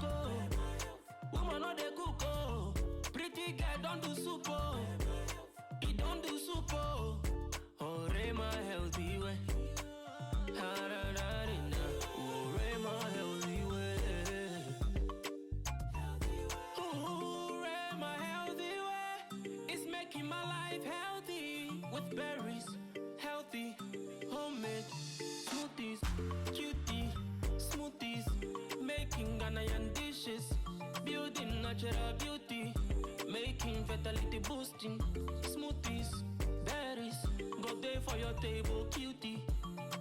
oh. Woman no dey cook oh. Pretty girl don't do soup oh. He don't do soup oh. Oh, my healthy way. Berries, healthy, homemade smoothies, cutie, smoothies, making Ghanaian dishes, building natural beauty, making fertility boosting smoothies, berries, go there for your table, cutie.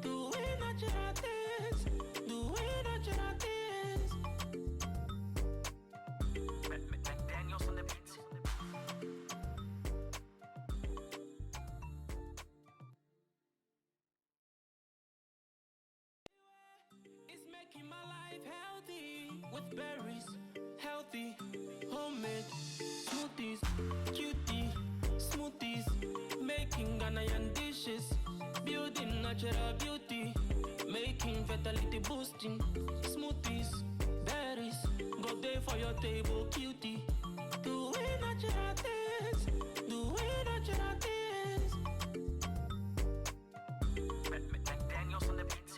Do we natural things? Do we natural things? Daniels on the beat. It's making my life healthy with berries, healthy, homemade smoothies, cutie, smoothies, making Ghanaian dishes, building natural beauty, making fertility boosting smoothies, berries, go there for your table, cutie. Do we natural things? Do we natural things? Daniels on the beat.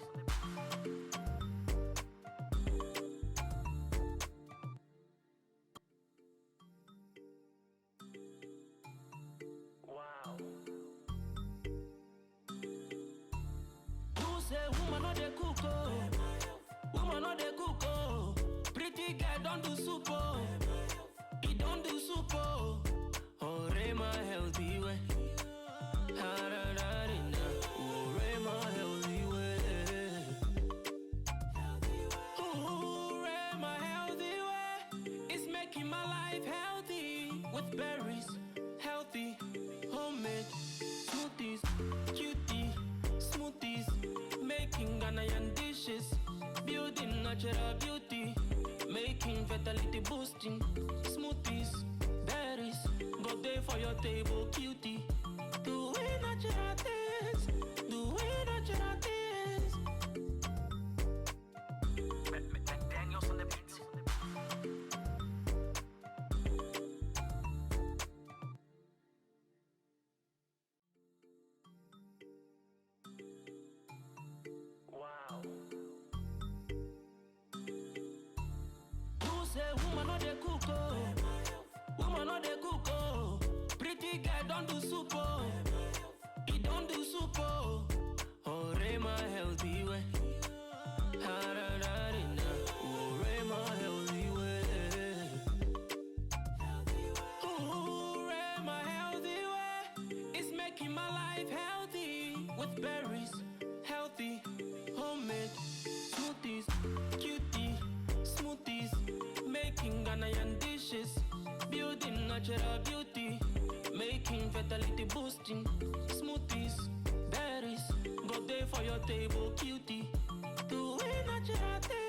Wow. You say woman no dey cook oh. Woman no dey cook oh. Pretty girl don't do soup oh. He don't do soup oh. Oh, my healthy way. Oh, my healthy way. Oh, my healthy way. It's making my life healthy with berries, healthy, homemade smoothies, cutie, smoothies, making Ghanaian dishes, building natural beauty, making fertility boosting smoothies, berries, go there for your table, cutie. Do we natural things? Do we natural things? Daniels on the beat. Wow. You say woman no dey cook oh. Woman no dey cook oh. Pretty girl don't do soup oh. He don't do soup oh. Oh, my healthy way. Oh, my healthy way. Oh, my healthy way. It's making my life healthy with berries, healthy, homemade smoothies, cutie, smoothies, making Ghanaian dishes, building natural beauty, making fertility boosting smoothies, berries, go there for your table, cutie. Do we natural things?